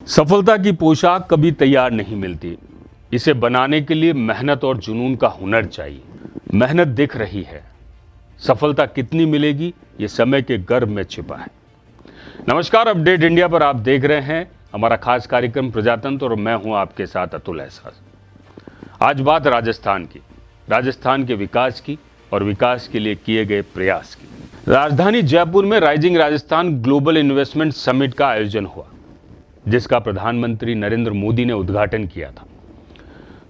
सफलता की पोशाक कभी तैयार नहीं मिलती। इसे बनाने के लिए मेहनत और जुनून का हुनर चाहिए। मेहनत दिख रही है, सफलता कितनी मिलेगी ये समय के गर्भ में छिपा है। नमस्कार, अपडेट इंडिया पर आप देख रहे हैं हमारा खास कार्यक्रम प्रजातंत्र और मैं हूं आपके साथ अतुल एहसास। आज बात राजस्थान के विकास की और विकास के लिए किए गए प्रयास की। राजधानी जयपुर में rising Rajasthan global investment summit का आयोजन हुआ, जिसका प्रधानमंत्री नरेंद्र मोदी ने उद्घाटन किया था।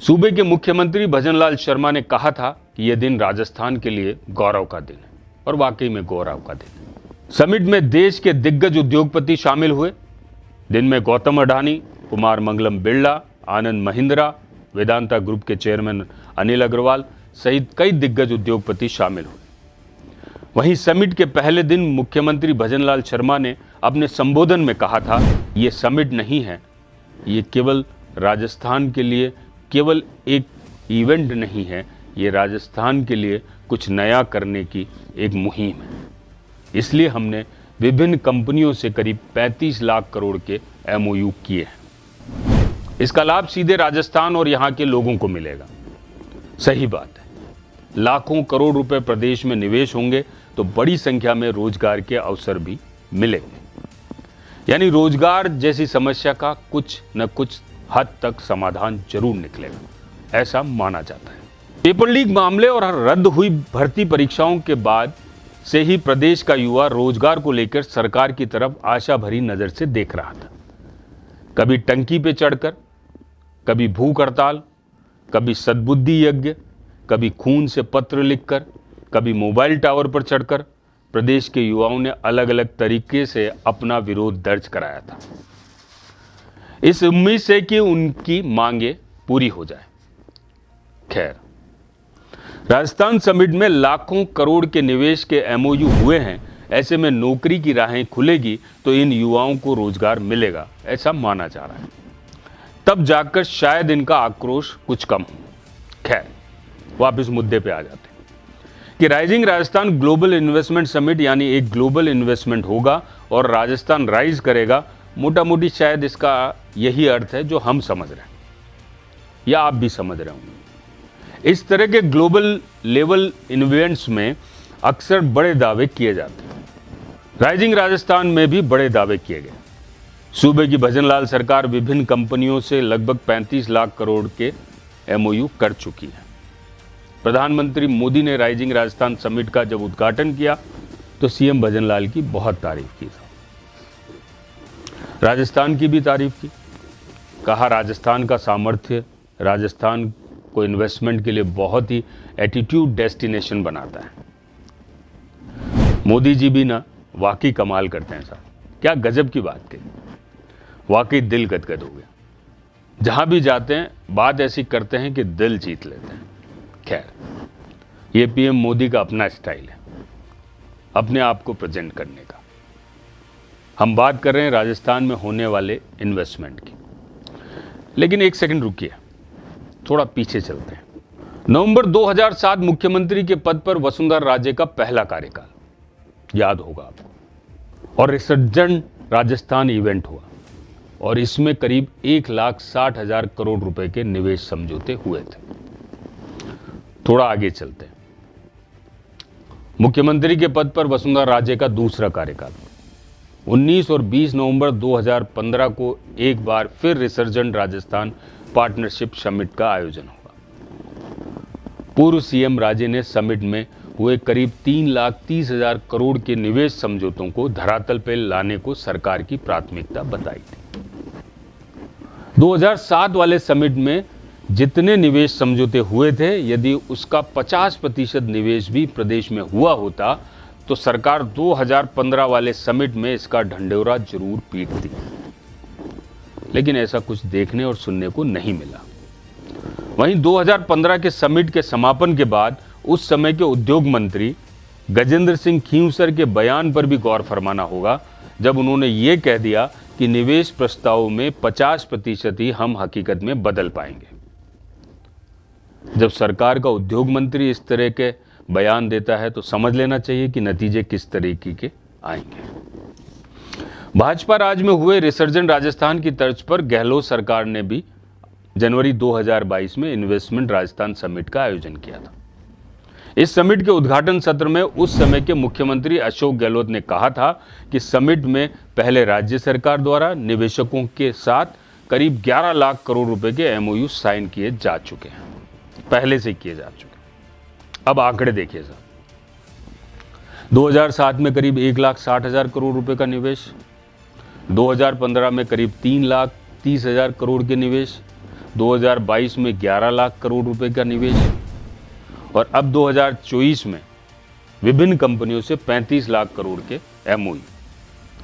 सूबे के मुख्यमंत्री भजनलाल शर्मा ने कहा था कि यह दिन राजस्थान के लिए गौरव का दिन है, और वाकई में गौरव का दिन है। समिट में देश के दिग्गज उद्योगपति शामिल हुए। दिन में गौतम अडानी, कुमार मंगलम बिरला, आनंद महिंद्रा, वेदांता ग्रुप के चेयरमैन अनिल अग्रवाल सहित कई दिग्गज उद्योगपति शामिल हुए। वहीं समिट के पहले दिन मुख्यमंत्री भजनलाल शर्मा ने अपने संबोधन में कहा था, ये समिट नहीं है, ये केवल राजस्थान के लिए केवल एक इवेंट नहीं है, ये राजस्थान के लिए कुछ नया करने की एक मुहिम है। इसलिए हमने विभिन्न कंपनियों से करीब 35 लाख करोड़ के MOU किए हैं। इसका लाभ सीधे राजस्थान और यहाँ के लोगों को मिलेगा। सही बात है, लाखों करोड़ रुपए प्रदेश में निवेश होंगे तो बड़ी संख्या में रोजगार के अवसर भी मिलेंगे। यानी रोजगार जैसी समस्या का कुछ न कुछ हद तक समाधान जरूर निकलेगा, ऐसा माना जाता है। पेपर लीक मामले और रद्द हुई भर्ती परीक्षाओं के बाद से ही प्रदेश का युवा रोजगार को लेकर सरकार की तरफ आशा भरी नजर से देख रहा था। कभी टंकी पे चढ़कर, कभी भूख हड़ताल, कभी सद्बुद्धि यज्ञ, कभी खून से पत्र लिखकर, कभी मोबाइल टावर पर चढ़कर प्रदेश के युवाओं ने अलग अलग तरीके से अपना विरोध दर्ज कराया था, इस उम्मीद से कि उनकी मांगे पूरी हो जाए। खैर, राजस्थान समिट में लाखों करोड़ के निवेश के MOU हुए हैं। ऐसे में नौकरी की राहें खुलेगी तो इन युवाओं को रोजगार मिलेगा, ऐसा माना जा रहा है। तब जाकर शायद इनका आक्रोश कुछ कम हो। खैर, वापस मुद्दे पे आ जाते हैं कि rising Rajasthan global investment summit यानी एक ग्लोबल इन्वेस्टमेंट होगा और राजस्थान राइज करेगा। मोटा मोटी शायद इसका यही अर्थ है जो हम समझ रहे हैं या आप भी समझ रहे होंगे। इस तरह के ग्लोबल लेवल इवेंट्स में अक्सर बड़े दावे किए जाते हैं। राइजिंग राजस्थान में भी बड़े दावे किए गए। सूबे की भजनलाल सरकार विभिन्न कंपनियों से लगभग 35 लाख करोड़ के MOU कर चुकी है। प्रधानमंत्री मोदी ने राइजिंग राजस्थान समिट का जब उद्घाटन किया तो CM भजनलाल की बहुत तारीफ की, राजस्थान की भी तारीफ की। कहा, राजस्थान का सामर्थ्य राजस्थान को इन्वेस्टमेंट के लिए बहुत ही एटीट्यूड डेस्टिनेशन बनाता है। मोदी जी भी ना वाकई कमाल करते हैं साहब, क्या गजब की बात कही, वाकई दिल गदगद हो गया। जहां भी जाते हैं बात ऐसी करते हैं कि दिल जीत लेते हैं। खैर, ये PM मोदी का अपना स्टाइल है अपने आप को प्रेजेंट करने का। हम बात कर रहे हैं राजस्थान में होने वाले इन्वेस्टमेंट की, लेकिन एक सेकंड रुकिए, थोड़ा पीछे चलते हैं। नवंबर 2007 मुख्यमंत्री के पद पर वसुंधरा राजे का पहला कार्यकाल याद होगा आपको, और रिसर्जन राजस्थान इवेंट हुआ और इसमें करीब 1,60,000 करोड़ रुपए के निवेश समझौते हुए थे। थोड़ा आगे चलते हैं। मुख्यमंत्री के पद पर वसुंधरा राजे का दूसरा कार्यकाल 19 और 20 नवंबर 2015 को एक बार फिर रिसर्जेंट राजस्थान पार्टनरशिप समिट का आयोजन हुआ। पूर्व CM राजे ने समिट में हुए करीब 3,30,000 करोड़ के निवेश समझौतों को धरातल पर लाने को सरकार की प्राथमिकता बताई थी। 2007 वाले समिट में जितने निवेश समझौते हुए थे, यदि उसका 50% निवेश भी प्रदेश में हुआ होता तो सरकार 2015 वाले समिट में इसका ढंढेरा जरूर पीटती, लेकिन ऐसा कुछ देखने और सुनने को नहीं मिला। वहीं 2015 के समिट के समापन के बाद उस समय के उद्योग मंत्री गजेंद्र सिंह खींवसर के बयान पर भी गौर फरमाना होगा, जब उन्होंने ये कह दिया कि निवेश प्रस्तावों में 50% ही हम हकीकत में बदल पाएंगे। जब सरकार का उद्योग मंत्री इस तरह के बयान देता है तो समझ लेना चाहिए कि नतीजे किस तरीके के आएंगे। भाजपा राज में हुए रिसर्जन राजस्थान की तर्ज पर गहलोत सरकार ने भी जनवरी 2022 में इन्वेस्टमेंट राजस्थान समिट का आयोजन किया था। इस समिट के उद्घाटन सत्र में उस समय के मुख्यमंत्री अशोक गहलोत ने कहा था कि समिट में पहले राज्य सरकार द्वारा निवेशकों के साथ करीब 11 लाख करोड़ रुपए के एमओयू साइन किए जा चुके हैं, पहले से किए जा चुके। अब आंकड़े देखिए साहब, 2007 में करीब 1,60,000 करोड़ रुपए का निवेश, 2015 में करीब 3,30,000 करोड़ के निवेश, 2022 में 11 लाख करोड़ रुपए का निवेश और अब 2024 में विभिन्न कंपनियों से 35 लाख करोड़ के एमओयू।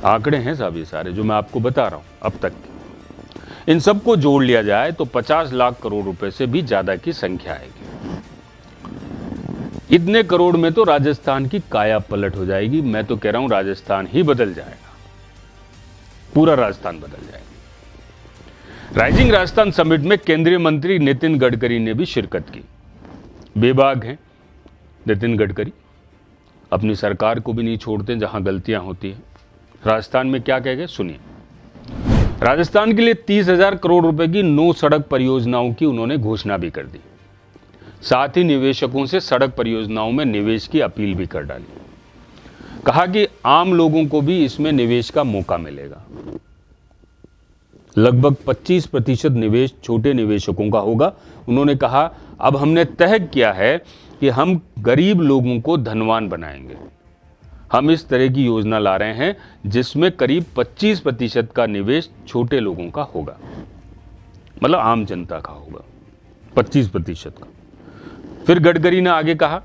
आंकड़े हैं साहब ये सारे जो मैं आपको बता रहा हूं अब तक के। इन सबको जोड़ लिया जाए तो 50 लाख करोड़ रुपए से भी ज्यादा की संख्या आएगी। इतने करोड़ में तो राजस्थान की काया पलट हो जाएगी। मैं तो कह रहा हूं राजस्थान ही बदल जाएगा, पूरा राजस्थान बदल जाएगा। राइजिंग राजस्थान समिट में केंद्रीय मंत्री नितिन गडकरी ने भी शिरकत की। बेबाक हैं नितिन गडकरी, अपनी सरकार को भी नहीं छोड़ते जहां गलतियां होती हैं। राजस्थान में क्या कह गए सुनिए। राजस्थान के लिए 30,000 करोड़ रुपए की 9 सड़क परियोजनाओं की उन्होंने घोषणा भी कर दी। साथ ही निवेशकों से सड़क परियोजनाओं में निवेश की अपील भी कर डाली। कहा कि आम लोगों को भी इसमें निवेश का मौका मिलेगा। लगभग 25% निवेश छोटे निवेशकों का होगा। उन्होंने कहा अब हमने तय किया है कि हम गरीब लोगों को धनवान बनाएंगे। हम इस तरह की योजना ला रहे हैं जिसमें करीब 25% का निवेश छोटे लोगों का होगा, मतलब आम जनता का होगा 25% का। फिर गडकरी ने आगे कहा,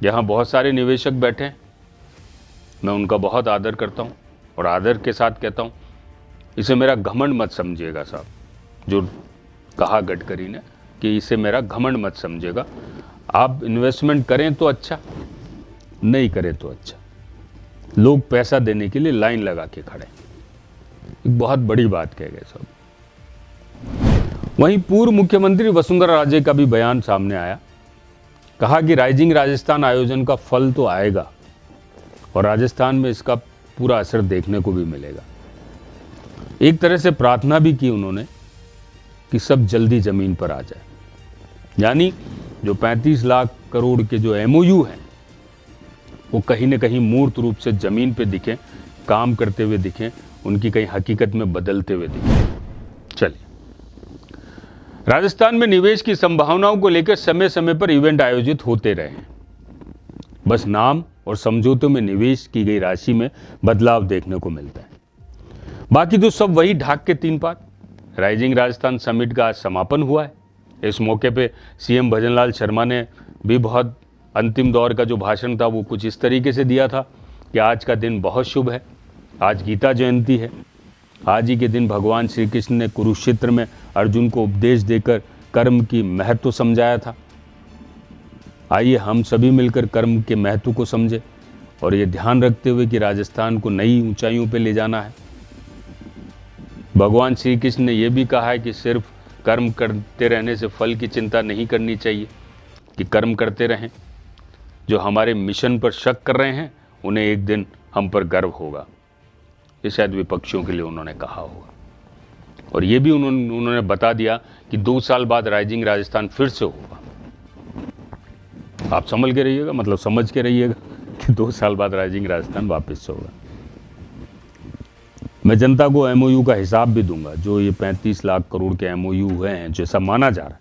यहां बहुत सारे निवेशक बैठे हैं, मैं उनका बहुत आदर करता हूं और आदर के साथ कहता हूं इसे मेरा घमंड मत समझिएगा साहब। जो कहा गडकरी ने कि इसे मेरा घमंड मत समझिएगा, आप इन्वेस्टमेंट करें तो अच्छा, नहीं करें तो अच्छा। लोग पैसा देने के लिए लाइन लगा के खड़े, एक बहुत बड़ी बात कह गए साहब। वहीं पूर्व मुख्यमंत्री वसुंधरा राजे का भी बयान सामने आया। कहा कि राइजिंग राजस्थान आयोजन का फल तो आएगा और राजस्थान में इसका पूरा असर देखने को भी मिलेगा। एक तरह से प्रार्थना भी की उन्होंने कि सब जल्दी जमीन पर आ जाए, यानी जो 35 लाख करोड़ के जो एमओयू हैं वो कहीं न कहीं मूर्त रूप से जमीन पे दिखें, काम करते हुए दिखें, उनकी कहीं हकीकत में बदलते हुए दिखें। चलिए, राजस्थान में निवेश की संभावनाओं को लेकर समय समय पर इवेंट आयोजित होते रहे हैं। बस नाम और समझौतों में निवेश की गई राशि में बदलाव देखने को मिलता है। बाकी तो सब वही ढाक के तीन पात। राइजिंग राजस्थान समिट का आज समापन हुआ है। इस मौके पे सीएम भजनलाल शर्मा ने भी बहुत अंतिम दौर का जो भाषण था वो कुछ इस तरीके से दिया था कि आज का दिन बहुत शुभ है, आज गीता जयंती है, आज ही के दिन भगवान श्री कृष्ण ने कुरुक्षेत्र में अर्जुन को उपदेश देकर कर्म की महत्व समझाया था। आइए हम सभी मिलकर कर्म के महत्व को समझे और ये ध्यान रखते हुए कि राजस्थान को नई ऊंचाइयों पर ले जाना है। भगवान श्री कृष्ण ने यह भी कहा है कि सिर्फ कर्म करते रहने से फल की चिंता नहीं करनी चाहिए, कि कर्म करते रहें। जो हमारे मिशन पर शक कर रहे हैं उन्हें एक दिन हम पर गर्व होगा। ये शायद विपक्षियों के लिए उन्होंने कहा होगा। और ये भी उन्होंने बता दिया कि 2 साल बाद राइजिंग राजस्थान फिर से होगा। आप समझ के रहिएगा, मतलब समझ के रहिएगा कि 2 साल बाद राइजिंग राजस्थान वापस से होगा। मैं जनता को एमओयू का हिसाब भी दूंगा। जो ये 35 लाख करोड़ के एमओयू हैं जैसा माना जा रहा है,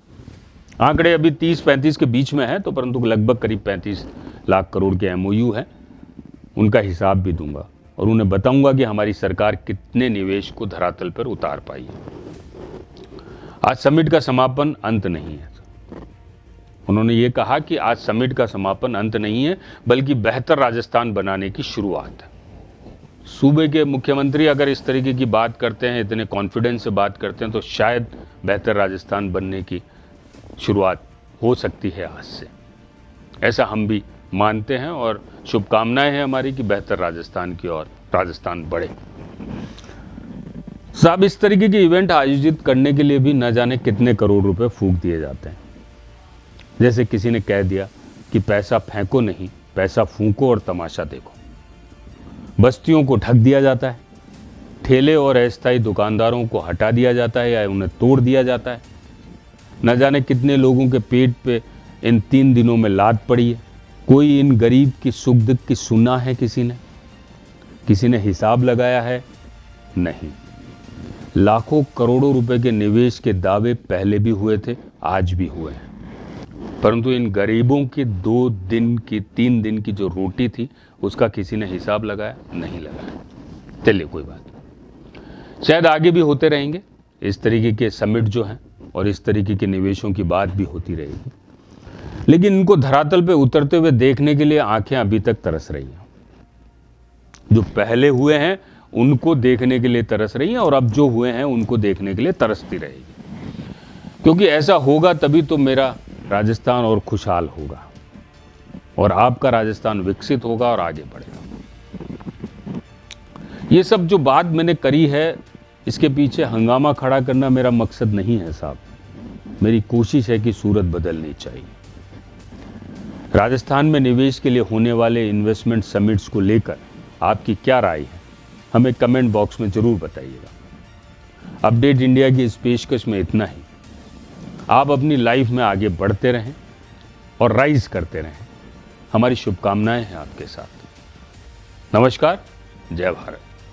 आंकड़े अभी 30-35 के बीच में है, तो परंतु लगभग करीब 35 लाख करोड़ के एमओयू हैं, उनका हिसाब भी दूंगा और उन्हें बताऊंगा कि हमारी सरकार कितने निवेश को धरातल पर उतार पाई है। आज समिट का समापन अंत नहीं है। उन्होंने ये कहा कि आज समिट का समापन अंत नहीं है, बल्कि बेहतर राजस्थान बनाने की शुरुआत है। सूबे के मुख्यमंत्री अगर इस तरीके की बात करते हैं, इतने कॉन्फिडेंस से बात करते हैं, तो शायद बेहतर राजस्थान बनने की शुरुआत हो सकती है आज से। ऐसा हम भी मानते हैं और शुभकामनाएं हैं हमारी कि बेहतर राजस्थान की ओर राजस्थान बढ़े। साहब, इस तरीके के इवेंट आयोजित करने के लिए भी न जाने कितने करोड़ रुपए फूंक दिए जाते हैं। जैसे किसी ने कह दिया कि पैसा फेंको नहीं, पैसा फूंको और तमाशा देखो। बस्तियों को ढक दिया जाता है, ठेले और अस्थायी दुकानदारों को हटा दिया जाता है या उन्हें तोड़ दिया जाता है। न जाने कितने लोगों के पेट पे इन 3 दिनों में लात पड़ी है। कोई इन गरीब की सुख दुख की सुना है किसी ने हिसाब लगाया है? नहीं। लाखों करोड़ों रुपए के निवेश के दावे पहले भी हुए थे, आज भी हुए हैं, परंतु इन गरीबों की 2 दिन की 3 दिन की जो रोटी थी उसका किसी ने हिसाब लगाया? नहीं लगाया। चलिए कोई बात नहीं, शायद आगे भी होते रहेंगे इस तरीके के समिट जो हैं और इस तरीके के निवेशों की बात भी होती रहेगी, लेकिन इनको धरातल पे उतरते हुए देखने के लिए आंखें अभी तक तरस रही हैं। जो पहले हुए हैं उनको देखने के लिए तरस रही हैं और अब जो हुए हैं उनको देखने के लिए तरसती रहेगी, क्योंकि ऐसा होगा तभी तो मेरा राजस्थान और खुशहाल होगा और आपका राजस्थान विकसित होगा और आगे बढ़ेगा। ये सब जो बात मैंने करी है, इसके पीछे हंगामा खड़ा करना मेरा मकसद नहीं है साहब। मेरी कोशिश है कि सूरत बदलनी चाहिए। राजस्थान में निवेश के लिए होने वाले इन्वेस्टमेंट समिट्स को लेकर आपकी क्या राय है, हमें कमेंट बॉक्स में जरूर बताइएगा। अपडेट इंडिया की इस पेशकश में इतना ही। आप अपनी लाइफ में आगे बढ़ते रहें और राइज करते रहें। हमारी शुभकामनाएं हैं आपके साथ। नमस्कार, जय भारत।